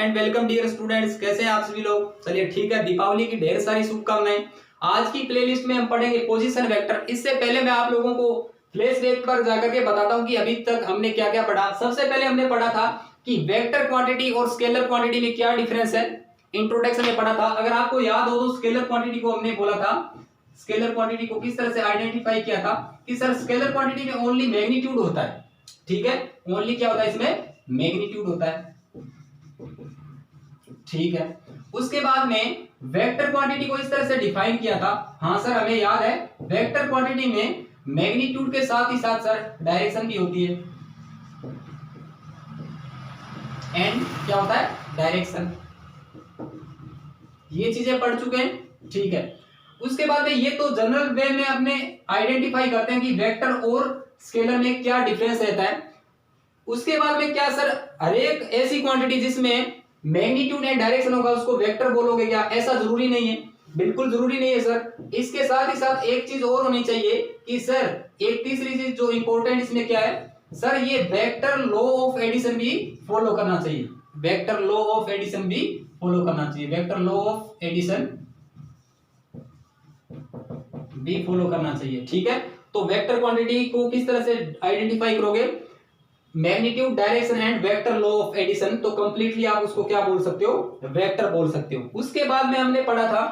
And welcome dear students. कैसे हैं आप सभी लोग? चलिए ठीक है, दीपावली की ढेर सारी शुभकामनाएं। आज की प्लेलिस्ट में हम पढ़ेंगे पोजीशन वेक्टर। इससे पहले मैं आप लोगों को फ्लैशबैक पर जाकर के बताता हूं कि अभी तक हमने क्या क्या पढ़ा। सबसे पहले हमने पढ़ा था कि वेक्टर क्वांटिटी और स्केलर क्वांटिटी में क्या डिफरेंस है, इंट्रोडक्शन में पढ़ा था। अगर आपको याद हो तो स्केलर क्वांटिटी को हमने बोला था, स्केलर क्वांटिटी को किस तरह से आइडेंटिफाई किया था कि सर स्केलर क्वांटिटी में ओनली मैग्नीट्यूड होता है। ठीक है, ओनली क्या होता है, इसमें मैग्नीट्यूड होता है। ठीक है, उसके बाद में वेक्टर क्वांटिटी को इस तरह से डिफाइन किया था। हाँ सर, हमें याद है वेक्टर क्वांटिटी में मैग्नीट्यूड के साथ ही साथ सर डायरेक्शन भी होती है। एंड क्या होता है, डायरेक्शन। ये चीजें पढ़ चुके हैं। ठीक है, उसके बाद में ये तो जनरल वे में अपने आइडेंटिफाई करते हैं कि वेक्टर और स्केलर में क्या डिफरेंस रहता है। उसके बाद में क्या सर, हर एक ऐसी क्वांटिटी जिसमें मैग्नीट्यूड एंड डायरेक्शन होगा उसको वेक्टर बोलोगे क्या? ऐसा जरूरी नहीं है, बिल्कुल जरूरी नहीं है सर। इसके साथ ही साथ एक चीज और होनी चाहिए कि सर एक तीसरी चीज जो इंपॉर्टेंट इसमें क्या है सर, ये वेक्टर लॉ ऑफ एडिशन भी फॉलो करना चाहिए। वेक्टर लॉ ऑफ एडिशन भी फॉलो करना चाहिए। वेक्टर लॉ ऑफ एडिशन भी फॉलो करना चाहिए। ठीक है, तो वेक्टर क्वांटिटी को किस तरह से आइडेंटिफाई करोगे? Magnitude, direction and vector law of addition. तो कंप्लीटली आप उसको क्या बोल सकते हो, वेक्टर बोल सकते हो। उसके बाद में हमने पढ़ा था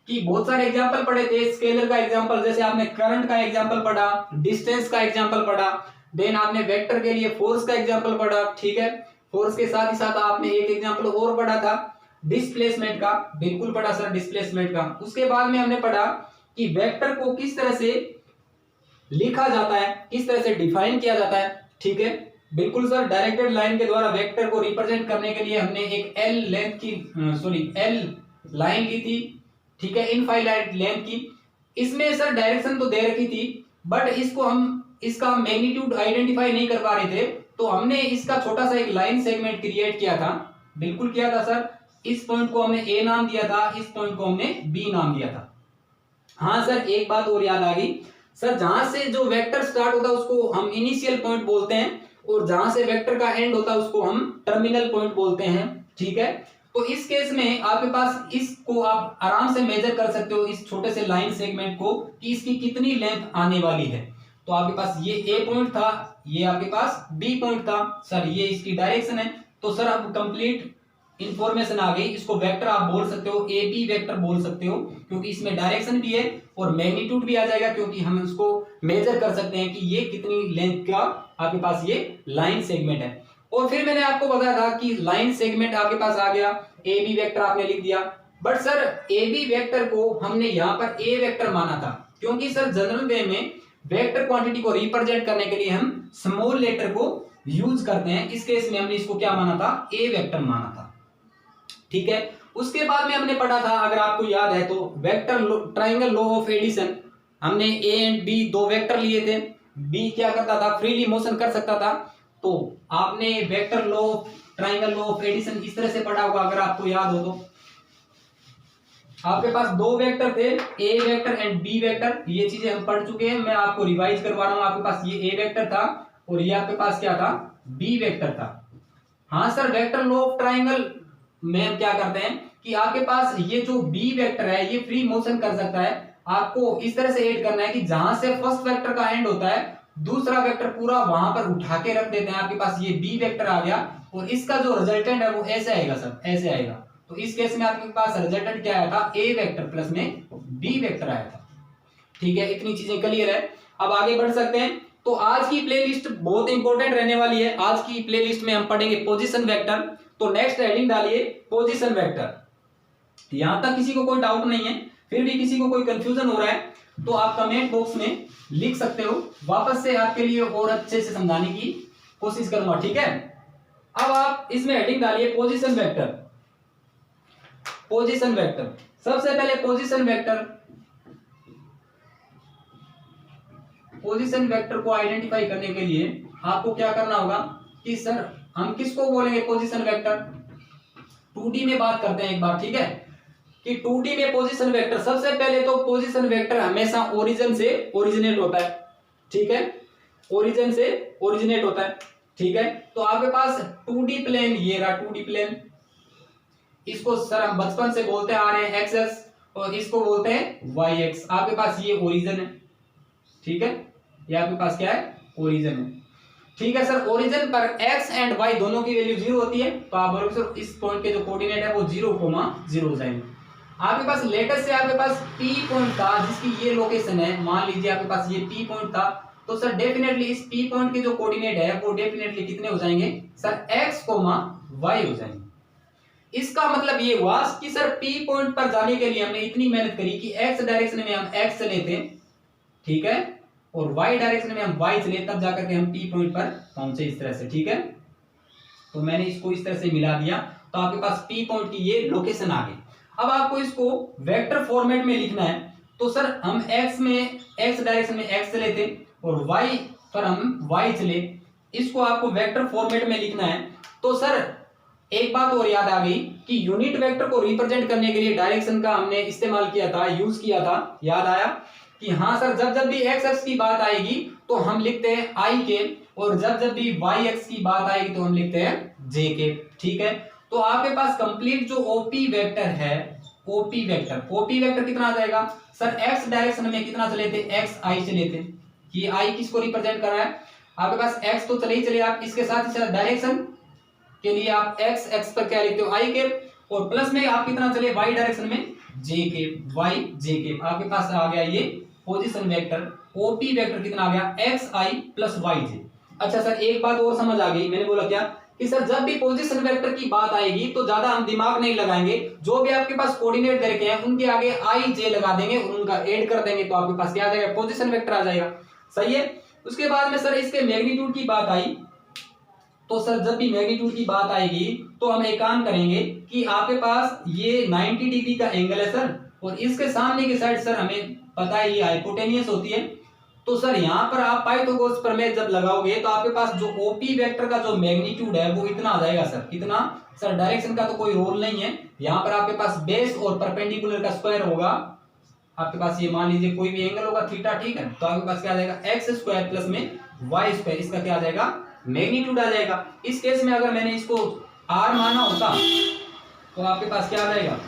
कि बहुत सारे एग्जांपल पढ़े थे। स्केलर का एग्जांपल, जैसे आपने करंट का एग्जांपल पढ़ा, डिस्टेंस का एग्जांपल पढ़ा, देन आपने वेक्टर के लिए फोर्स का एग्जांपल पढ़ा। ठीक है, फोर्स के साथ ही साथ आपने एक एग्जांपल और पढ़ा था डिस्प्लेसमेंट का, बिल्कुल पढ़ा सर डिस्प्लेसमेंट का। उसके बाद में हमने पढ़ा कि वेक्टर को किस तरह से लिखा जाता है, किस तरह से डिफाइन किया जाता है। ठीक है, बिल्कुल सर, डायरेक्टेड लाइन के द्वारा वेक्टर को रिप्रेजेंट करने के लिए हमने एक एल लेंथ की एल लाइन ली थी। ठीक है, इनफाइनाइट लेंथ की। इसमें सर डायरेक्शन तो दे रखी थी, बट इसको हम इसका मैग्नीट्यूड आइडेंटिफाई नहीं कर पा रहे थे, तो हमने इसका छोटा सा एक लाइन सेगमेंट क्रिएट किया था। बिल्कुल किया था सर। इस पॉइंट को हमने ए नाम दिया था, इस पॉइंट को हमने बी नाम दिया था। हाँ सर, एक बात और याद आ गई सर, जहां से जो वेक्टर स्टार्ट होता है उसको हम इनिशियल पॉइंट बोलते हैं, और जहां से वेक्टर का एंड होता है उसको हम टर्मिनल पॉइंट बोलते हैं। ठीक है, तो इस केस में आपके पास इसको आप आराम से मेजर कर सकते हो, इस छोटे से लाइन सेगमेंट को, कि इसकी कितनी लेंथ आने वाली है। तो आपके पास ये ए पॉइंट था, ये आपके पास बी पॉइंट था सर, ये इसकी डायरेक्शन है। तो सर अब कंप्लीट इंफॉर्मेशन आ गई। इसको वेक्टर आप बोल सकते हो, ए बी वेक्टर बोल सकते हो, क्योंकि इसमें डायरेक्शन भी है और मैग्नीट्यूड भी आ जाएगा, क्योंकि हम उसको मेजर कर सकते हैं कि ये कितनी लेंथ का आपके पास ये लाइन सेगमेंट है। और फिर मैंने आपको बताया था कि लाइन सेगमेंट आपके पास आ गया, ए बी वेक्टर आपने लिख दिया। But sir A B vector को हमने यहाँ पर ए वेक्टर माना था, क्योंकि सर जनरल वे में वेक्टर क्वांटिटी को रिप्रेजेंट करने के लिए हम स्मॉल लेटर को यूज करते हैं। इस केस में हमने इसको क्या माना था, ए वेक्टर माना था। ठीक है, उसके बाद में हमने पढ़ा था, अगर आपको याद है तो, vector triangle law of addition. हमने ए एंड बी दो वेक्टर लिए थे, बी क्या करता था, फ्रीली मोशन कर सकता था। तो आपने vector law, triangle law of addition इस तरह से पढ़ा होगा, अगर आपको याद हो तो। आपके पास दो वेक्टर थे, A vector and B vector. ये चीजें हम पढ़ चुके हैं, मैं आपको रिवाइज करवा रहा हूं। आपके पास ये ए वेक्टर था और ये आपके पास क्या था, बी वेक्टर था। हाँ sir, vector law of triangle में हम क्या करते हैं कि आपके पास ये जो बी वेक्टर है ये फ्री मोशन कर सकता है। आपको इस तरह से ऐड करना है कि जहां से फर्स्ट वेक्टर का एंड होता है, दूसरा वेक्टर पूरा वहां पर उठा के रख देते हैं। आपके पास ये बी वेक्टर आ गया और इसका जो रिजल्टेंट है वो ऐसे आएगा सर, ऐसे आएगा। तो इस केस में आपके पास रिजल्टेंट क्या आया था, ए वेक्टर प्लस में बी वेक्टर आया था। ठीक है, इतनी चीजें क्लियर है। अब आगे बढ़ सकते हैं। तो आज की प्लेलिस्ट बहुत इंपॉर्टेंट रहने वाली है। आज की प्लेलिस्ट में हम पढ़ेंगे पोजीशन वेक्टर। तो नेक्स्ट हेडिंग डालिए पोजीशन वेक्टर। यहां तक किसी को कोई डाउट नहीं है, फिर भी किसी को कोई कंफ्यूजन हो रहा है तो आप कमेंट बॉक्स में लिख सकते हो, वापस से आपके लिए और अच्छे से समझाने की कोशिश करूंगा। ठीक है, अब आप इसमें हेडिंग डालिए पोजीशन वेक्टर। पोजीशन वेक्टर, सबसे पहले पोजीशन वेक्टर, पोजीशन वेक्टर को आइडेंटिफाई करने के लिए आपको क्या करना होगा कि सर हम किसको बोलेंगे पोजीशन वेक्टर। 2D में बात करते हैं एक बार। ठीक है, कि 2D में पोजीशन वेक्टर, सबसे पहले तो पोजीशन वेक्टर हमेशा ओरिजिन से ओरिजिनेट होता है। ठीक है, ओरिजिन से ओरिजिनेट होता है। ठीक है, तो आपके पास 2D प्लेन, ये रहा 2D प्लेन, इसको सर हम बचपन से बोलते आ रहे हैं एक्स एक्स, और इसको बोलते हैं वाई एक्स। आपके पास ये ओरिजिन है, ठीक है, ये आपके पास क्या है, ओरिजिन है, ठीक है सर। ओरिजिन पर एक्स एंड वाई दोनों की वैल्यू 0 होती है, तो आप बोलोगे सर इस पॉइंट के जो कोऑर्डिनेट है वो 0,0 हो जाएंगे। आपके पास लेटेस्ट से आपके पास पी पॉइंट था जिसकी ये लोकेशन है, मान लीजिए आपके पास ये पी पॉइंट था, तो सर डेफिनेटली इस पी पॉइंट के जो कोऑर्डिनेट है वो डेफिनेटली कितने हो जाएंगे सर, x, y हो जाएंगे। इसका मतलब ये हुआ कि सर पी पॉइंट पर जाने के लिए हमने इतनी मेहनत करी कि x डायरेक्शन में हम x चले थे, ठीक है, और y डायरेक्शन में हम y चले, तब जाकर के हम पी पॉइंट पर पहुंचे इस तरह से, ठीक है। तो मैंने इसको इस तरह से मिला दिया, तो आपके पास पी पॉइंट की ये लोकेशन आ गई। अब आपको इसको वेक्टर फॉर्मेट में लिखना है, तो सर हम x डायरेक्शन में x चले थे और y पर हम y चले, इसको आपको वेक्टर फॉर्मेट में लिखना है। तो सर एक बात और याद आ गई कि यूनिट वेक्टर को रिप्रेजेंट करने के लिए डायरेक्शन का हमने इस्तेमाल किया था, यूज किया था, याद आया कि हाँ सर, जब जब भी एक्स एक्स की बात आएगी तो हम लिखते हैं आई के, और जब जब भी वाई एक्स की बात आएगी तो हम लिखते हैं जे के, ठीक है। तो आपके पास कंप्लीट जो ओपी वेक्टर है, ओपी वेक्टर कितना आ जाएगा सर, एक्स डायरेक्शन में कितना चले थे, एक्स आई चले थे, ये आई किसको रिप्रेजेंट कर रहा है, आपके पास एक्स तो चले ही चले, आप इसके साथ डायरेक्शन के लिए आप एक्स एक्स पर क्या लिखते हो, आई के, और प्लस में आप कितना चले वाई डायरेक्शन में जे के, वाई जे के, आपके पास आ गया ये पोजीशन वेक्टर, ओपी वेक्टर कितना आ गया, एक्स आई प्लस वाई जे। अच्छा सर एक बात और समझ आ गई, मैंने बोला क्या कि सर जब भी पोजीशन वेक्टर की बात आएगी तो ज्यादा हम दिमाग नहीं लगाएंगे, जो भी आपके पास कोऑर्डिनेट दे रखे हैं उनके आगे आई जे लगा देंगे और उनका ऐड कर देंगे, तो आपके पास क्या आ जाएगा, पोजीशन वेक्टर आ जाएगा, सही है। उसके बाद में सर इसके मैग्नीट्यूड की बात आई, तो सर जब भी मैग्नीट्यूड की बात आएगी तो हम एक काम करेंगे कि आपके पास ये 90 डिग्री का एंगल है सर, और इसके सामने की साइड सर हमें पता है ये हाइपोटेनियस होती है, तो सर यहाँ पर आप पाइथागोरस प्रमेय जब लगाओगे तो आपके पास जो ओपी वेक्टर का जो मैग्नीट्यूड है वो इतना आ जाएगा सर, कितना सर, डायरेक्शन का तो कोई रोल नहीं है, यहाँ पर आपके पास बेस और परपेंडिकुलर का स्क्वायर होगा, आपके पास ये मान लीजिए कोई भी एंगल होगा थीटा, ठीक है, तो आपके पास क्या आ जाएगा एक्स स्क्वायर प्लस में वाई स्क्वायर, इसका क्या आ जाएगा, मैग्नीट्यूड आ जाएगा। इस केस में अगर मैंने इसको आर माना होता तो आपके पास क्या आ जाएगा,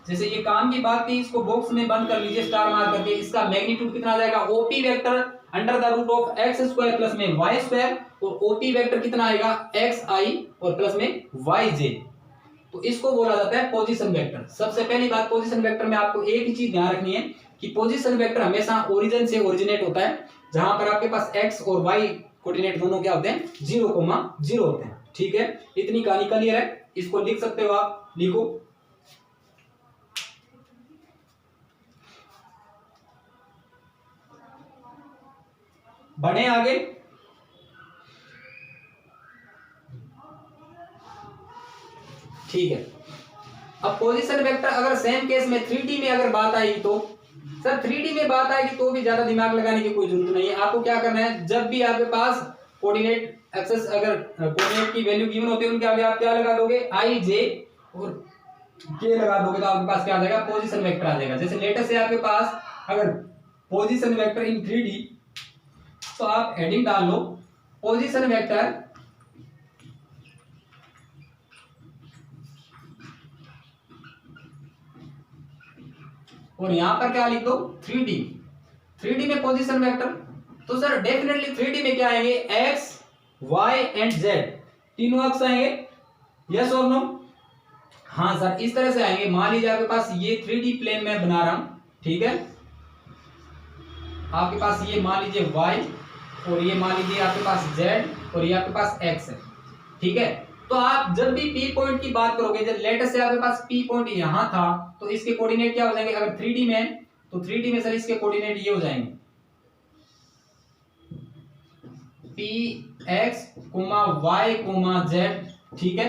जैसे ये काम की बात थी, इसको बॉक्स में बंद कर लीजिए स्टार मार करके, इसका मैग्नीट्यूड कितना आ जाएगा, OP vector under the root of x square plus में वाई स्क्वायर, और ओपी वेक्टर कितना आएगा, एक्स आई और प्लस में वाई जे, तो इसको बोला जाता है पोजीशन वेक्टर। सबसे पहली बात पोजीशन वेक्टर में आपको एक ही चीज ध्यान रखनी है कि पोजीशन वेक्टर हमेशा ओरिजिन से ओरिजिनेट होता है, जहां पर आपके पास एक्स और वाई कोऑर्डिनेट दोनों क्या होते हैं, 0,0 होते हैं, ठीक है। इतनी कहानी क्लियर है, इसको लिख सकते हो आप, लिखो। बढ़े आगे, ठीक है। अब पोजीशन वेक्टर अगर सेम केस में 3D में अगर बात आएगी तो सर 3D में बात आएगी तो भी ज्यादा दिमाग लगाने की कोई जरूरत नहीं है, आपको क्या करना है, जब भी आपके पास कोऑर्डिनेट एक्सेस अगर कोऑर्डिनेट की वैल्यू गिवन होती है उनके आगे आप क्या लगा दोगे, आई जे और के लगा दोगे, तो आपके पास क्या आ जाएगा, पोजीशन वेक्टर आ जाएगा। जैसे लेटेस्ट से आपके पास अगर पोजीशन वेक्टर इन 3D, तो आप हेडिंग डाल लो पोजीशन वेक्टर और यहां पर क्या लिख दो 3D में पोजीशन वेक्टर, तो सर डेफिनेटली 3D में क्या आएंगे, एक्स वाई एंड जेड तीनों अक्ष आएंगे, यस और नो, हाँ सर इस तरह से आएंगे। मान लीजिए आपके पास ये 3D प्लेन में बना रहा हूं, ठीक है, आपके पास ये मान लीजिए y और ये मान लीजिए आपके पास z और ये आपके पास x है, ठीक है। तो आप जब भी P पॉइंट की बात करोगे, जब लेटेस्ट से आपके पास P पॉइंट यहां था तो इसके कोऑर्डिनेट क्या हो जाएंगे, अगर 3D में तो 3D में सर इसके कोऑर्डिनेट ये हो जाएंगे px, y, z, ठीक है।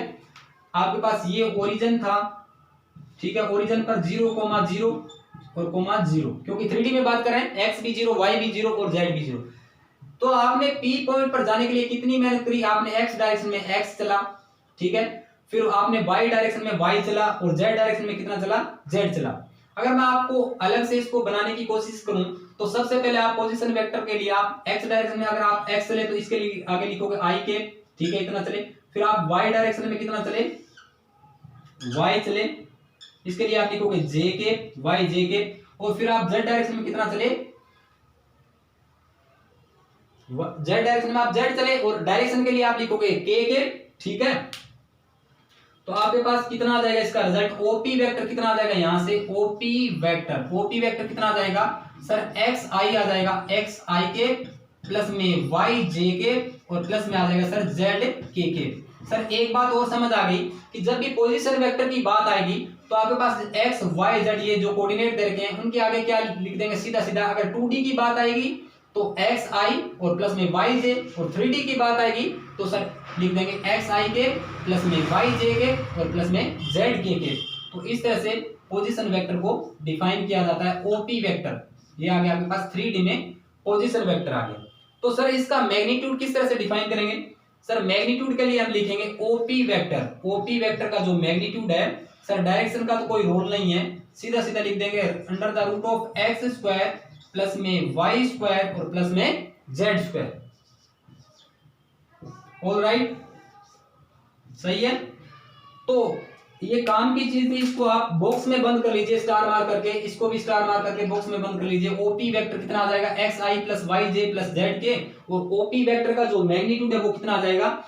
आपके पास ये ओरिजिन था, ठीक है, ओरिजिन पर 0,0 और 0, क्योंकि 3D में बात कर रहे हैं, x भी 0, y भी 0 और z भी 0। तो आपने P पॉइंट पर जाने के लिए कितनी मेहनत करी, आपने x डायरेक्शन में x चला, ठीक है, फिर आपने y डायरेक्शन में y चला और z डायरेक्शन में कितना चला, z चला। अगर मैं आपको अलग से इसको बनाने की कोशिश करूं तो सबसे पहले आप पोजीशन वेक्टर के लिए आप x डायरेक्शन में अगर आप x चले तो इसके लिए आगे लिखोगे i के, ठीक है, इतना चले, फिर आप y डायरेक्शन में कितना चले, वाई चले, इसके लिए आप लिखोगे जे के वाई जे के, और फिर आप जेड डायरेक्शन में कितना चले, जेड डायरेक्शन में आप जेड चले, और डायरेक्शन के लिए आप लिखोगे के, ठीक है। तो आपके पास कितना आ जाएगा इसका रिजल्ट, ओपी वेक्टर कितना आ जाएगा, यहां से ओपी वेक्टर कितना आ जाएगा सर, एक्स आई आ जाएगा, एक्स आई के प्लस में वाई जे के, और प्लस में आ जाएगा सर जेड के। सर एक बात और समझ आ गई कि जब भी पोजीशन वेक्टर की बात आएगी तो आपके पास एक्स वाई जेड ये जो कोऑर्डिनेट दे रखे हैं उनके आगे क्या लिख देंगे, सीधा सीधा। अगर 2D की बात आएगी तो एक्स आई और प्लस में वाई जे, और 3D की बात आएगी तो सर लिख देंगे एक्स आई के प्लस में वाई जे के और प्लस में जेड के। तो इस तरह से पोजीशन वेक्टर को डिफाइन किया जाता है, ओपी वेक्टर। ये आ गया आपके पास 3D में पोजीशन वेक्टर आ गया। तो सर इसका मैग्नीट्यूड किस तरह से डिफाइन करेंगे, सर मैग्नीट्यूड के लिए हम लिखेंगे ओपी वेक्टर का जो मैग्नीट्यूड है सर, डायरेक्शन का तो कोई रोल नहीं है, सीधा सीधा लिख देंगे under the root of x square plus में वाई स्क्वायर और प्लस में जेड स्क्वायर। ऑलराइट, सही है। तो ये काम की चीज थी, इसको आप बॉक्स में बंद कर लीजिए स्टार मार करके, इसको भी स्टार मार करके बॉक्स में बंद कर लीजिए। ओपी वेक्टर कितना आ जाएगा, एक्स आई प्लस वाई जे प्लस जेड के, और ओपी वेक्टर का जो मैग्नीट्यूड है वो कितना आ जाएगा,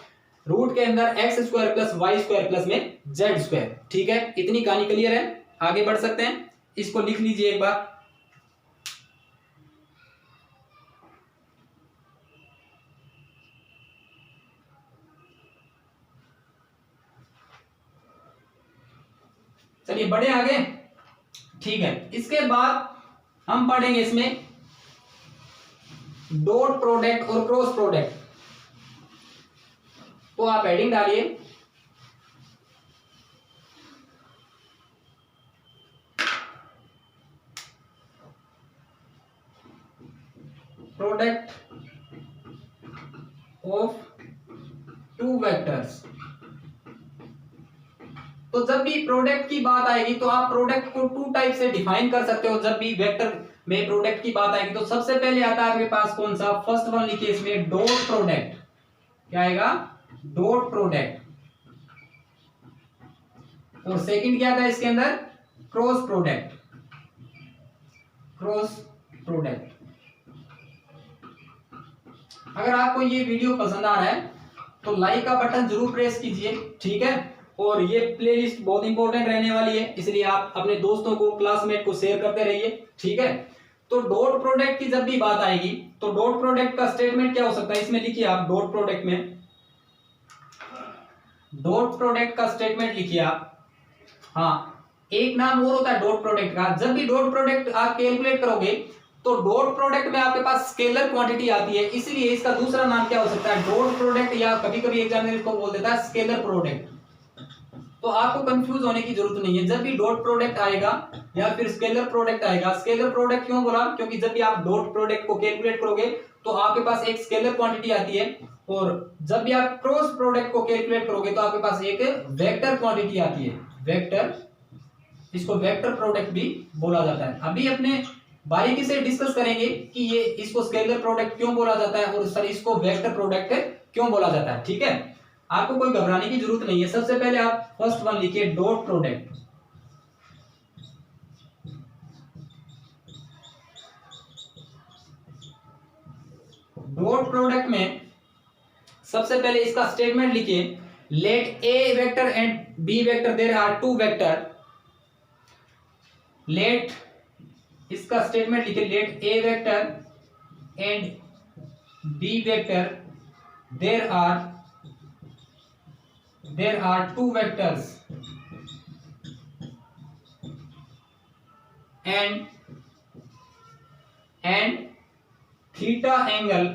रूट के अंदर x square plus y square plus में जेड स्क्वायर। ठीक है, इतनी कहानी क्लियर है, आगे बढ़ सकते हैं। इसको लिख लीजिए एक बार। चलिए बढ़े आगे, ठीक है। इसके बाद हम पढ़ेंगे इसमें डॉट प्रोडक्ट और क्रॉस प्रोडक्ट। तो आप हेडिंग डालिए प्रोडक्ट ऑफ टू वेक्टर्स। तो जब भी प्रोडक्ट की बात आएगी तो आप प्रोडक्ट को टू टाइप से डिफाइन कर सकते हो। जब भी वेक्टर में प्रोडक्ट की बात आएगी तो सबसे पहले आता है आपके पास कौन सा, फर्स्ट वन लिखिए इसमें डॉट प्रोडक्ट। क्या आएगा, डॉट प्रोडक्ट। और सेकंड क्या था इसके अंदर, क्रॉस प्रोडक्ट। अगर आपको ये वीडियो पसंद आ रहा है तो लाइक का बटन जरूर प्रेस कीजिए, ठीक है। और ये प्लेलिस्ट बहुत इंपॉर्टेंट रहने वाली है, इसलिए आप अपने दोस्तों को, क्लासमेट को शेयर करते रहिए, ठीक है। तो डॉट प्रोडक्ट की जब भी बात आएगी तो डॉट प्रोडक्ट का स्टेटमेंट क्या हो सकता है, इसमें लिखिए आप डॉट प्रोडक्ट में, डॉट प्रोडक्ट का स्टेटमेंट लिखिए आप। हाँ, एक नाम और होता है डॉट प्रोडक्ट का। जब भी डॉट प्रोडक्ट आप कैलकुलेट करोगे तो डॉट प्रोडक्ट में आपके पास स्केलर क्वांटिटी आती है, इसलिए इसका दूसरा नाम क्या हो सकता है, डॉट प्रोडक्ट, या कभी कभी एग्जामिनर इसको बोल देता है स्केलर प्रोडक्ट। तो आपको कंफ्यूज होने की जरूरत नहीं है। जब भी डॉट प्रोडक्ट आएगा या फिर स्केलर प्रोडक्ट आएगा, स्केलर प्रोडक्ट क्यों बोला, क्योंकि जब भी आप डॉट प्रोडक्ट को कैलकुलेट करोगे तो आपके पास एक स्केलर क्वांटिटी आती है, और जब भी आप क्रॉस प्रोडक्ट को कैलकुलेट करोगे तो आपके पास एक वेक्टर क्वांटिटी आती है, वेक्टर। इसको वेक्टर प्रोडक्ट भी बोला जाता है। अभी अपने बारीकी से डिस्कस करेंगे कि ये इसको स्केलर प्रोडक्ट क्यों बोला जाता है और सर इसको वेक्टर प्रोडक्ट क्यों बोला जाता है, ठीक है। आपको कोई घबराने की जरूरत नहीं है। सबसे पहले आप फर्स्ट वन लिखिए डॉट प्रोडक्ट। डॉट प्रोडक्ट में सबसे पहले इसका स्टेटमेंट लिखिए, let a vector and B vector there are two vector. Let, इसका स्टेटमेंट लिखिए, let a vector and B vector there are two vectors and theta angle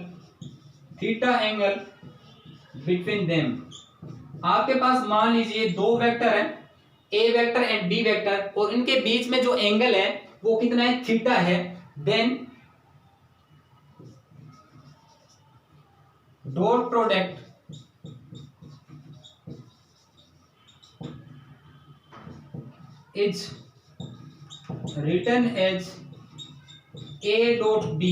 between them। आपके पास मान लीजिए दो वेक्टर है, A vector and B vector, और इनके बीच में जो एंगल है वो कितना है, थीटा है। Then dot product is written as a dot b।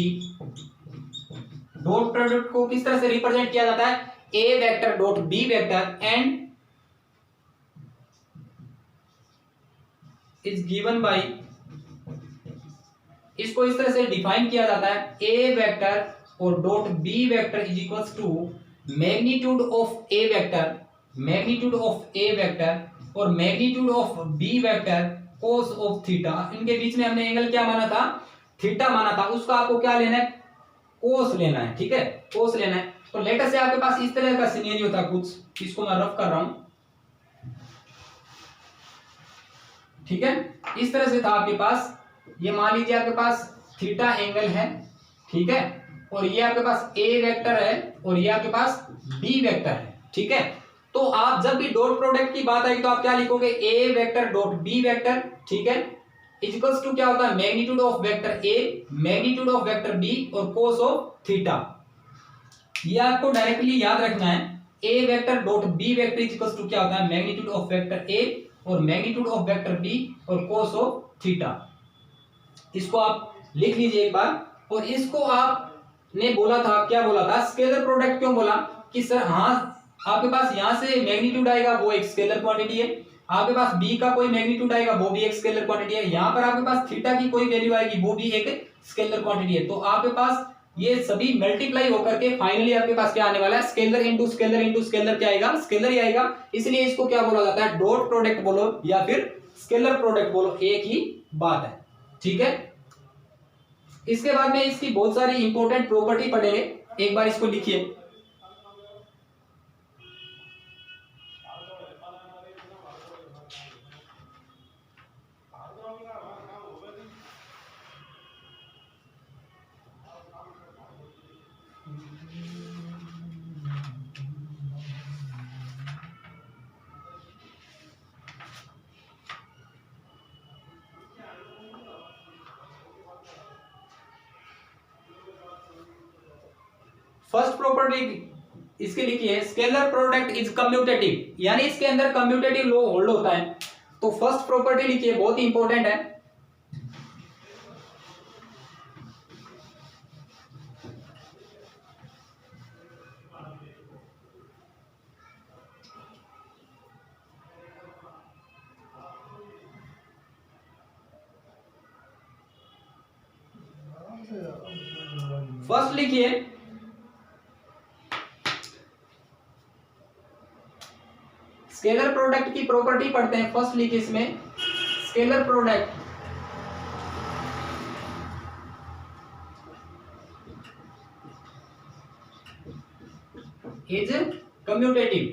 Dot product को किस तरह से रिप्रेजेंट किया जाता है, a vector dot b vector and is given by, इसको इस तरह से डिफाइन किया जाता है, ए वेक्टर और dot B vector is equals to magnitude of A vector, magnitude of A vector और magnitude of B vector cos of theta. इनके बीच में हमने एंगल क्या माना था, थीटा माना था, उसका आपको क्या लेना है, कोस लेना है। ठीक है, कोस लेना है। तो लेटर से आपके पास इस तरह का सिनेरियो था कुछ, इसको मैं रफ कर रहा हूं। ठीक है, इस तरह से था आपके पास, ये मान लीजिए आपके पास थीटा एंगल है। ठीक है, और ये आपके पास ए वेक्टर है और ये आपके पास बी वेक्टर है। ठीक है, तो आप जब भी डॉट प्रोडक्ट की बात आएगी तो आप क्या लिखोगे, a vector dot B vector. ठीक है, इक्वल्स टू क्या होता है, magnitude of vector a, magnitude of vector b और कोस ऑफ थीटा। ये आपको डायरेक्टली याद रखना है, A vector dot B vector equals to क्या होता है, मैग्नीट्यूड ऑफ वेक्टर ए और मैग्नीट्यूड ऑफ वेक्टर बी और कोस ऑफ थीटा। इसको आप लिख लीजिए एक बार। और इसको आपने बोला था, क्या बोला था, स्केलर प्रोडक्ट क्यों बोला कि सर हाँ आपके पास यहां से मैग्नीट्यूड आएगा वो एक स्केलर क्वांटिटी है, आपके पास बी का कोई मैग्नीट्यूड आएगा वो भी एक स्केलर क्वांटिटी है, यहां पर आपके पास थीटा की कोई वैल्यू आएगी वो भी एक स्केलर क्वांटिटी है। तो आपके पास ये सभी मल्टीप्लाई होकर के फाइनली आपके पास क्या आने वाला है, scalar into scalar into scalar क्या आएगा, स्केलर ही आएगा। इसलिए इसको क्या बोला जाता है, डॉट प्रोडक्ट बोलो या फिर स्केलर प्रोडक्ट बोलो, एक ही बात है। ठीक है, इसके बाद में इसकी बहुत सारी इंपॉर्टेंट प्रॉपर्टी पढ़ेंगे, एक बार इसको लिखिए। फर्स्ट प्रॉपर्टी इसके लिखिए, स्केलर प्रोडक्ट इज कम्यूटेटिव, यानी इसके अंदर कम्यूटेटिव लॉ होल्ड होता है। तो फर्स्ट प्रॉपर्टी लिखिए, बहुत ही इंपॉर्टेंट है। फर्स्ट लिखिए, स्केलर प्रोडक्ट की प्रॉपर्टी पढ़ते हैं। फर्स्ट लिखिए इसमें, स्केलर प्रोडक्ट इज कम्यूटेटिव।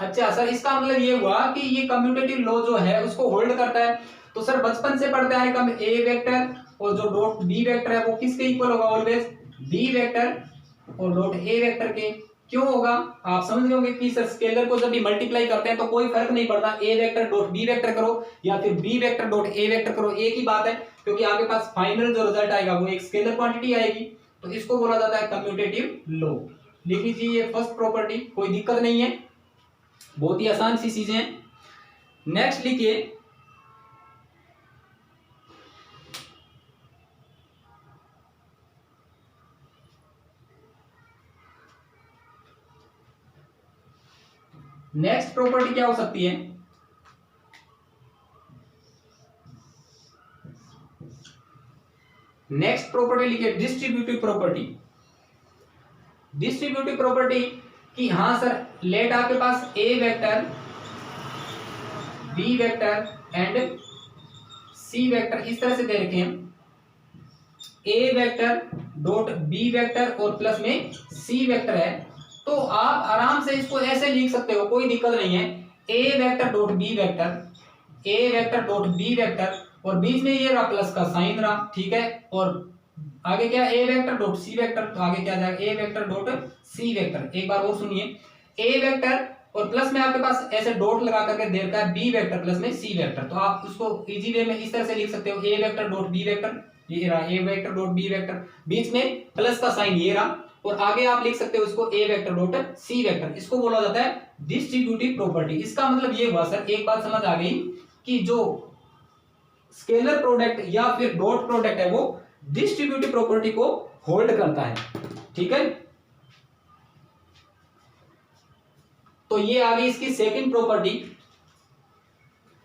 अच्छा सर, इसका मतलब ये हुआ कि ये कम्यूटेटिव लॉ जो है उसको होल्ड करता है। तो सर बचपन से पढ़ते आए कम ए वेक्टर और जो डॉट बी वेक्टर है वो किसके इक्वल होगा, ऑलवेज बी वेक्टर और डॉट ए वेक्टर के। क्यों होगा, आप समझ गए होंगे कि सर स्केलर को जब भी मल्टीप्लाई करते हैं तो कोई फर्क नहीं पड़ता, a vector dot B vector करो या फिर b vector dot a vector करो, एक ही बात है, क्योंकि आपके पास फाइनल जो रिजल्ट आएगा वो एक स्केलर क्वांटिटी आएगी। तो इसको बोला जाता है कम्यूटेटिव लॉ। लिख लीजिए ये फर्स्ट प्रॉपर्टी, कोई दिक्कत नहीं है, बहुत ही आसान सी चीजें हैं। नेक्स्ट लिखिए, नेक्स्ट प्रॉपर्टी क्या हो सकती है, नेक्स्ट प्रॉपर्टी लिखिए डिस्ट्रीब्यूटिव प्रॉपर्टी। डिस्ट्रीब्यूटिव प्रॉपर्टी कि हाँ सर लेट आपके पास A vector B vector and C vector इस तरह से दे रखे हैं, A vector dot B vector और प्लस में सी वेक्टर है। तो आप आराम से इसको ऐसे लिख सकते हो, कोई दिक्कत नहीं है, A vector dot B vector, A vector dot B vector और बीच में ये रहा प्लस का साइन रहा। ठीक है, और आगे क्या, ए वेक्टर डॉट सी वेक्टर, तो आगे क्या जाएगा, ए वेक्टर डॉट सी वेक्टर। एक बार और सुनिए, ए वेक्टर और प्लस में आपके पास ऐसे डॉट लगा करके दे रखा है बी वेक्टर प्लस में सी वेक्टर। तो आप उसको इजी वे में इस तरह से लिख सकते हो, ए वेक्टर डॉट बी वेक्टर, ये रहा ए वेक्टर डॉट बी वेक्टर, बीच में प्लस का साइन ये रहा, और आगे आप लिख सकते हो इसको ए वेक्टर डॉट सी वेक्टर। इसको बोला जाता है डिस्ट्रीब्यूटिव प्रॉपर्टी। इसका मतलब ये हुआ सर, एक बात समझ आ गई कि जो स्केलर प्रोडक्ट या फिर डॉट प्रोडक्ट है वो डिस्ट्रीब्यूटिव प्रॉपर्टी को होल्ड करता है। ठीक है, तो ये आ गई इसकी second property,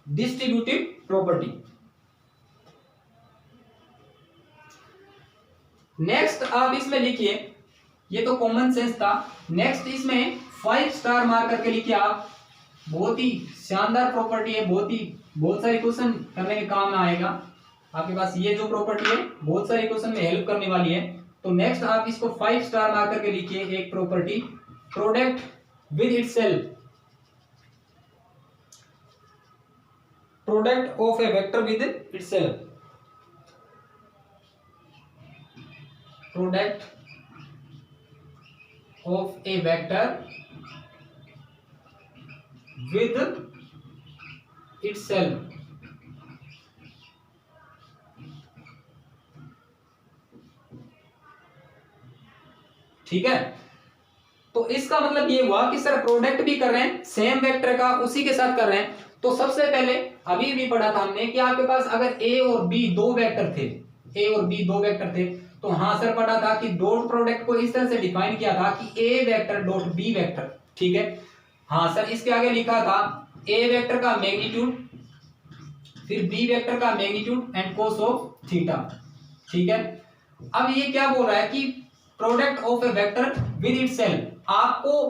distributive property. Next आप इसमें लिखिए, ये तो कॉमन सेंस था। नेक्स्ट इसमें 5 स्टार मार करके लिखिए आप, बहुत ही शानदार प्रॉपर्टी है, बहुत सारे क्वेश्चन करने के काम में आएगा आपके पास। ये जो प्रॉपर्टी है बहुत सारे क्वेश्चन में हेल्प करने वाली है। तो नेक्स्ट आप इसको 5 स्टार मार करके लिखिए, एक property, product with itself, product of A vector with itself, product of A vector with itself. ठीक है, तो इसका मतलब ये हुआ कि सर प्रोडक्ट भी कर रहे हैं सेम वेक्टर का, उसी के साथ कर रहे हैं। तो सबसे पहले अभी भी पढ़ा था हमने कि आपके पास अगर ए और बी दो वेक्टर थे, ए और बी दो वेक्टर थे, तो हाँ सर पढ़ा था कि डॉट प्रोडक्ट को इस तरह से डिफाइन किया था कि ए वेक्टर डॉट बी वेक्टर। ठीक है, हाँ सर इसके आगे लिखा था ए वेक्टर का मैग्नीट्यूड, फिर बी वेक्टर का magnitude and cos of theta. ठीक है, अब ये क्या बोल रहा है कि product of A vector with itself, आपको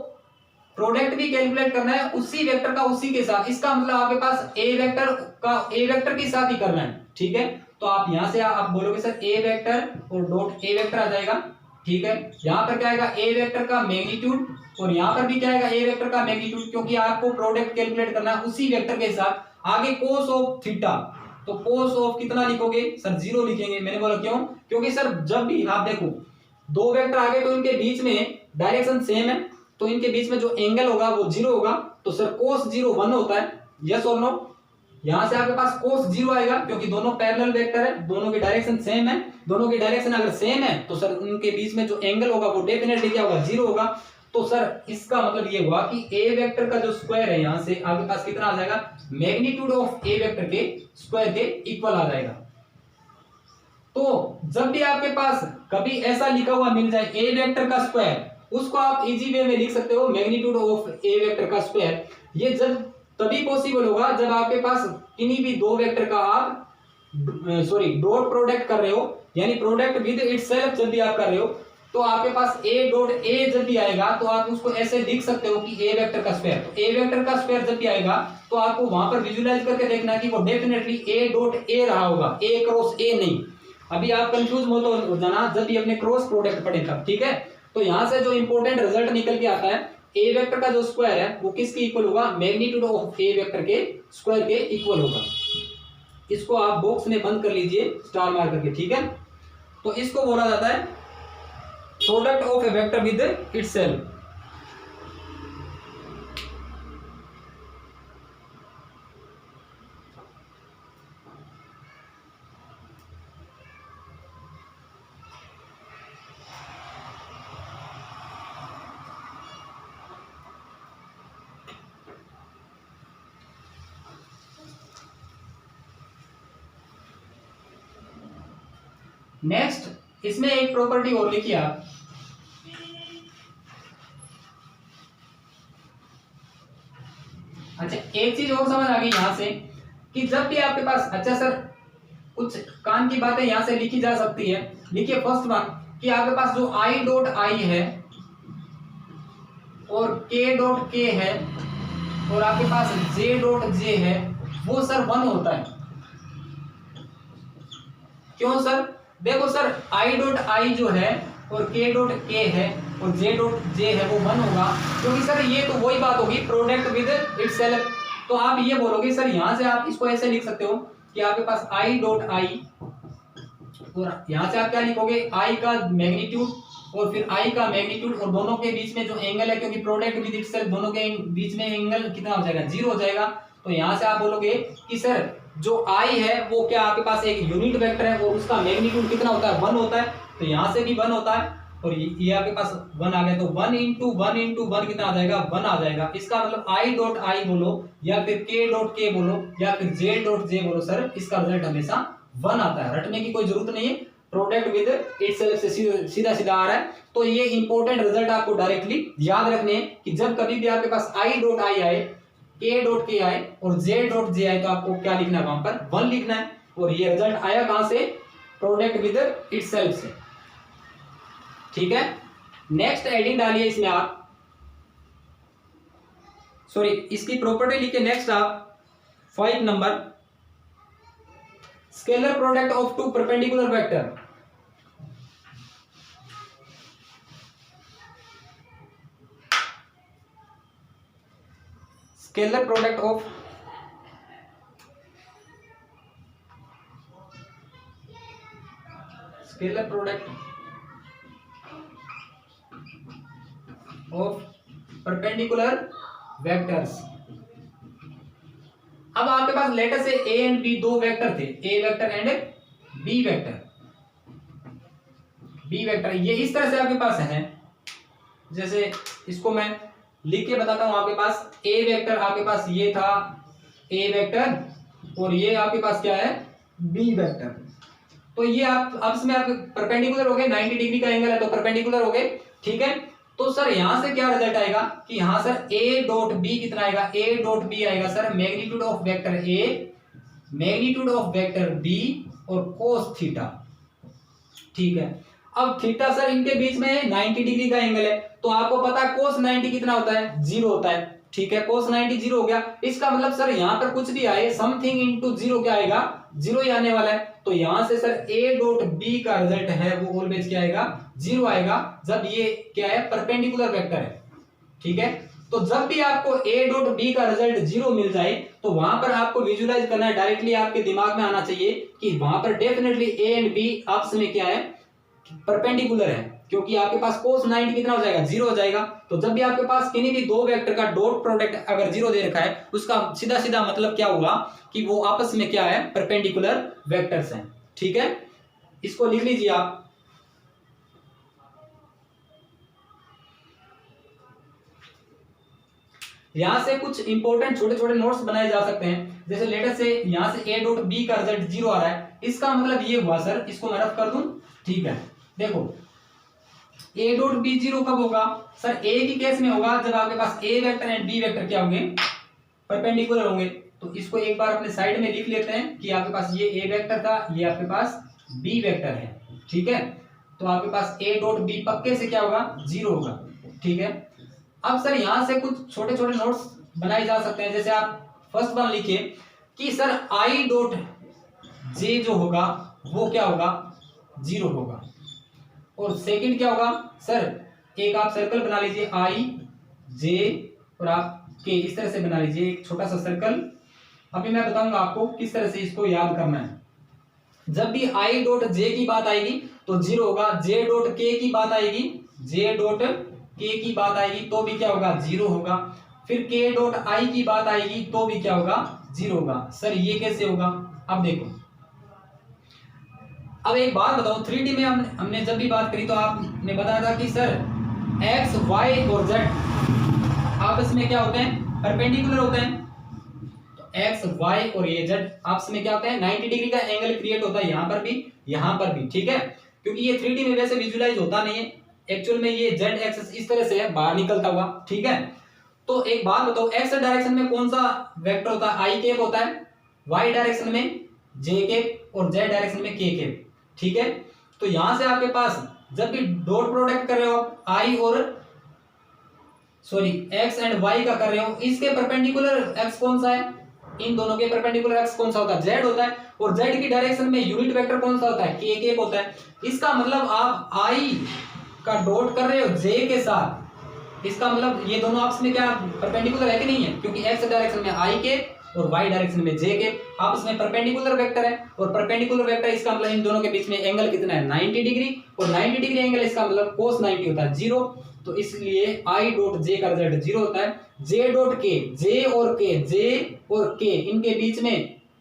प्रोडक्ट भी कैलकुलेट करना है उसी वेक्टर का उसी के साथ। इसका मतलब आपके पास ए वेक्टर का ए वेक्टर के साथ ही करना है। ठीक है, तो आप यहां से आप बोलोगे सर ए वेक्टर और डॉट ए वेक्टर आ जाएगा। ठीक है, यहां पर क्या आएगा ए वेक्टर का मैग्नीट्यूड, और यहां पर भी क्या आएगा ए वेक्टर का मैग्नीट्यूड, क्योंकि आपको प्रोडक्ट कैलकुलेट करना है उसी वेक्टर के साथ। आगे कोस ऑफ थीटा, तो कोस ऑफ कितना लिखोगे सर 0 लिखेंगे। मैंने बोला क्यों, क्योंकि सर जब भी आप देखो दो वेक्टर आगे तो इनके बीच में डायरेक्शन सेम है, तो इनके बीच में जो एंगल होगा वो 0 होगा, तो सर कोस 0 1 होता है, यस और नो। यहां से आपके पास कोस 0 आएगा क्योंकि दोनों पैरेलल वेक्टर है, दोनों की डायरेक्शन सेम है। दोनों की डायरेक्शन अगर सेम है तो सर उनके बीच में जो एंगल होगा वो डेफिनेटली क्या होगा 0 होगा। तो सर इसका मतलब ये हुआ कि ए वेक्टर का जो स्क्वायर है यहां से आपके पास कितना आ जाएगा, मैग्नीट्यूड ऑफ ए वेक्टर के स्क्वायर के इक्वल आ जाएगा। तो जब भी आपके पास कभी ऐसा लिखा हुआ मिल जाए ए वेक्टर का स्क्वायर, उसको आप इजी वे में लिख सकते हो मैग्नीट्यूड ऑफ ए वेक्टर का स्क्वायर। ये जब तभी पॉसिबल होगा जब आपके पास किन्हीं भी दो वेक्टर का आप डॉट प्रोडक्ट कर रहे हो, यानी प्रोडक्ट विद इटसेल्फ जब भी आप कर रहे हो, तो आपके पास ए डॉट ए जब भी आएगा तो आप उसको ऐसे लिख सकते हो कि ए वेक्टर का स्क्वायर। तो ए वेक्टर का स्क्वायर जब भी आएगा तो आपको वहां पर विजुअलाइज करके देखना है कि वो डेफिनेटली ए डॉट ए रहा होगा, ए क्रॉस ए नहीं। अभी आप कंफ्यूज मत हो जाना जब भी अपने क्रॉस प्रोडक्ट पढ़े तब। ठीक है, तो यहां से जो इंपॉर्टेंट रिजल्ट निकल के आता है, ए वेक्टर का जो स्क्वायर है वो किसके इक्वल होगा, मैग्नीट्यूड ऑफ ए वेक्टर के स्क्वायर के इक्वल होगा। इसको आप बॉक्स में बंद कर लीजिए स्टार मार करके। ठीक है, तो इसको बोला जाता है product of A vector with itself. Next इसमें एक प्रॉपर्टी और लिखिए आप, अच्छा एक चीज और समझ आ गई यहां से कि जब भी आपके पास, अच्छा सर कुछ काम की बातें यहां से लिखी जा सकती है। लिखिए फर्स्ट वन कि आपके पास जो आई डॉट आई है और के डॉट के है और आपके पास जे डॉट जे है, वो सर 1 होता है। क्यों सर, देखो सर आई डॉट आई जो है और के डॉट के है और जे डॉट जे है वो 1 होगा, क्योंकि सर ये तो वही बात होगी प्रोडक्ट विद इटसेल्फ। तो आप ये बोलोगे सर, यहां से आप इसको ऐसे लिख सकते हो कि आपके पास आई डॉट आई, और यहां से आप क्या लिखोगे, आई का मैग्नीट्यूड और फिर आई का मैग्नीट्यूड और दोनों के बीच में जो एंगल है, क्योंकि प्रोडक्ट विद इटसेल्फ दोनों के बीच में एंगल कितना हो जाएगा, 0 हो जाएगा। तो यहां से आप बोलोगे कि सर जो आई है वो क्या आपके पास एक यूनिट वेक्टर है और उसका मैग्नीट्यूड कितना होता है, 1 होता है। तो यहां से भी 1 होता है और ये आपके पास 1 आ गया, तो 1 इंटू 1 इंटू 1 कितना आ जाएगा, 1 आ जाएगा। इसका मतलब आई डॉट आई बोलो या फिर के डॉट के बोलो या फिर जे डॉट जे बोलो, सर इसका रिजल्ट हमेशा 1 आता है। रटने की कोई जरूरत नहीं है, प्रोडक्ट विद इटसेल्फ से सीधा सीधा आ रहा है। तो ये इंपॉर्टेंट रिजल्ट आपको डायरेक्टली याद रखने हैं कि जब कभी भी आपके पास आई डॉट आई आए, के डॉट के आए और जे डॉट जे आए तो आपको क्या लिखना है, वहां पर 1 लिखना है। और ये रिजल्ट आया कहां से, प्रोडक्ट विद इटसेल्फ से। ठीक है, नेक्स्ट एडिंग डालिए इसमें आप, सॉरी इसकी प्रॉपर्टी लिखिए नेक्स्ट आप 5 number, scalar product of two perpendicular vector. Scalar product of of perpendicular vectors. अब आपके पास लेटर से ए एंड बी दो वेक्टर थे, A vector and B vector. B vector ये इस तरह से आपके पास है, जैसे इसको मैं लिख के बताता हूं। आपके पास ए वेक्टर, आपके पास ये था ए वेक्टर और ये आपके पास क्या है, बी वेक्टर। तो ये आप अब इसमें आप परपेंडिकुलर हो गए, 90 डिग्री का एंगल है तो परपेंडिकुलर हो गए। ठीक है, तो सर यहां से क्या रिजल्ट आएगा कि यहां सर ए डॉट बी कितना आएगा, ए डॉट बी आएगा sir magnitude of vector a, magnitude of vector b और कोस थीटा। ठीक है, अब थीटा सर इनके बीच में 90 डिग्री का एंगल है, तो आपको पता है कोस 90 कितना होता है, 0 होता है। ठीक है, कोस 90 0 हो गया। इसका मतलब सर यहाँ पर कुछ भी आए, समथिंग इनटू 0 क्या आएगा, 0 ही आने वाला है। तो यहां से सर ए डॉट बी का रिजल्ट है वो ऑलवेज क्या आएगा, 0 आएगा, जब ये क्या है, परपेंडिकुलर वेक्टर है। ठीक है, तो जब भी आपको ए डॉट बी का रिजल्ट 0 मिल जाए तो वहां पर आपको विजुलाइज करना है, डायरेक्टली आपके दिमाग में आना चाहिए कि वहां पर डेफिनेटली ए एंड बी आपस में क्या है, परपेंडिकुलर है, क्योंकि आपके पास cos 90 कितना हो जाएगा, 0 हो जाएगा। तो जब भी आपके पास किन्हीं भी दो वेक्टर का डॉट प्रोडक्ट अगर 0 दे रखा है, उसका सीधा सीधा मतलब क्या होगा कि वो आपस में क्या है, परपेंडिकुलर वेक्टर्स हैं। ठीक है, इसको लिख लीजिए आप। यहां से कुछ इंपॉर्टेंट छोटे छोटे नोट्स बनाए जा सकते हैं, जैसे लेटर से यहां से ए डॉट बी का रिजल्ट 0 आ रहा है, इसका मतलब ये हुआ सर, इसको मैं रफ कर दूं। ठीक है, देखो ए डॉट बी 0 कब होगा सर, ए की केस में होगा जब आपके पास A vector and B vector क्या होंगे, परपेंडिकुलर होंगे। तो इसको एक बार अपने साइड में लिख लेते हैं कि आपके पास ये ए वेक्टर था, ये आपके पास बी वेक्टर है। ठीक है, तो आपके पास ए डॉट बी पक्के से क्या होगा, 0 होगा। ठीक है, अब सर यहां से कुछ छोटे छोटे नोट्स बनाए जा सकते हैं, जैसे आप फर्स्ट वन लिखिए कि सर आई डॉट जे जो होगा वो क्या होगा, 0 होगा। और सेकंड क्या होगा सर, एक आप सर्कल बना लीजिए आई जे और आप के, इस तरह से बना लीजिए एक छोटा सा सर्कल। अभी मैं बताऊंगा आपको किस तरह से इसको याद करना है। जब भी आई डॉट जे की बात आएगी तो 0 होगा, जे डॉट के की बात आएगी, जे डॉट के की बात आएगी तो भी क्या होगा, 0 होगा। फिर के डॉट आई की बात आएगी तो भी क्या होगा, 0 होगा। सर ये कैसे होगा, अब देखो, अब एक बात बताओ, 3D में हमने जब भी बात करी तो आपने बताया था कि सर एक्स वाई और जेड आपस में क्या होते हैं, परपेंडिकुलर होते हैं। तो एक्स वाई और ये जेड आपस में क्या होते हैं, 90 डिग्री का एंगल क्रिएट होता है, यहां पर भी यहां पर भी। ठीक है, क्योंकि ये 3D में वैसे विजुलाइज होता नहीं है, एक्चुअल में ये जेड एक्सिस इस तरह से है बाहर निकलता हुआ। ठीक है, तो एक बात बताओ, एक्स डायरेक्शन में कौन सा वेक्टर होता है, आई कैप होता है, वाई डायरेक्शन में जे कैप और जेड डायरेक्शन में के कैप। ठीक है, तो यहां से आपके पास जब भी डॉट प्रोडक्ट कर रहे हो आई और सॉरी एक्स एंड वाई का कर रहे हो, इसके परपेंडिकुलर एक्स कौन सा है, इन दोनों के परपेंडिकुलर एक्स कौन सा होता है, जेड होता है। और जेड की डायरेक्शन में यूनिट वेक्टर कौन सा होता है, के कैप होता है। इसका मतलब आप आई का डॉट कर रहे हो जे के साथ, इसका मतलब ये दोनों आपस में क्या परपेंडिकुलर है कि नहीं है, क्योंकि एक्स डायरेक्शन में आई के और वाई डायरेक्शन में जे के आपस में परपेंडिकुलर वेक्टर है। और परपेंडिकुलर वेक्टर इसका मतलब इन दोनों के बीच में एंगल कितना है, 90 डिग्री, और 90 डिग्री एंगल इसका मतलब cos 90 होता है, 0। तो इसलिए आई डॉट जे का रिजल्ट 0 होता है। जे डॉट के, जे और के इनके बीच में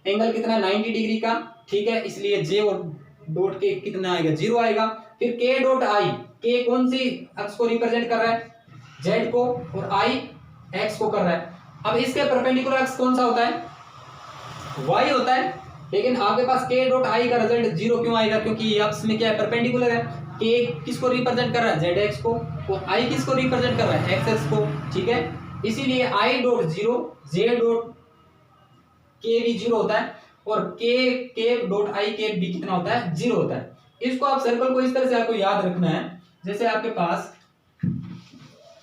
एंगल कितना है, 90 डिग्री का। ठीक है, इसलिए जे और डॉट के कितना आएगा, 0 आएगा। फिर के डॉट आई, के कौन सी अक्ष को रिप्रेजेंट कर रहा है, जेड को, और आई एक्स को कर रहा है। अब इसके परपेंडिकुलर अक्ष कौन सा होता है, वाई होता है। लेकिन आपके पास k डॉट i का रिजल्ट 0 क्यों आएगा? क्योंकि ये आपस में क्या है, परपेंडिकुलर है। k किसको रिप्रेजेंट कर रहा है? zx को। तो i किसको रिप्रेजेंट कर रहा है? xx को। ठीक है, इसीलिए i dot 0 j dot k भी 0 होता है और k डॉट i k भी कितना होता है? 0 होता है। इसको आप सर्कल को इस तरह से आपको याद रखना है, जैसे आपके पास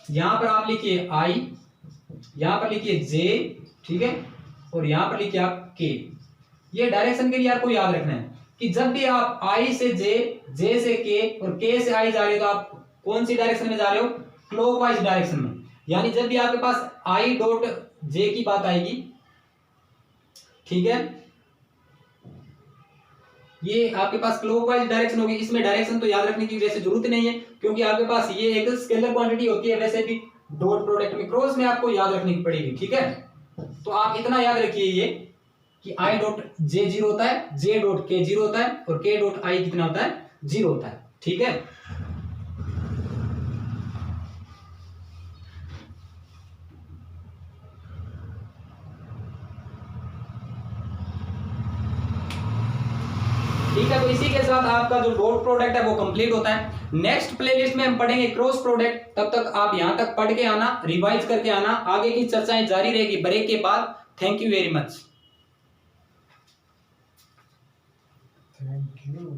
यहां पर आप लिखिए i, यहां पर लिखिए j, ठीक है, और यहां पर लिखिए आप k। ये डायरेक्शन के लिए आपको याद रखना है कि जब भी आप i से j से k और k से i जा रहे हो तो आप कौन सी डायरेक्शन में जा रहे हो? क्लॉकवाइज डायरेक्शन में। यानी जब भी आपके पास i डॉट j की बात आएगी, ठीक है, ये आपके पास क्लॉकवाइज डायरेक्शन होगी। इसमें डायरेक्शन तो याद रखने की वैसे जरूरत नहीं है, क्योंकि आपके पास ये एक स्केलर क्वांटिटी होती है। वैसे भी डॉट प्रोडक्ट में क्रॉस में आपको याद रखनी पड़ेगी। ठीक है, तो आप इतना याद रखिए ये कि i डॉट j 0 होता है, j डॉट k 0 होता है और k डॉट i कितना होता है? 0 होता है। ठीक है, ठीक है, तो इसी के साथ आपका जो डॉट प्रोडक्ट है वो कंप्लीट होता है। नेक्स्ट प्लेलिस्ट में हम पढ़ेंगे क्रॉस प्रोडक्ट। तब तक आप यहां तक पढ़ के आना, रिवाइज करके आना। आगे की चर्चाएं जारी रहेगी ब्रेक के बाद। Thank you very much. Thank you.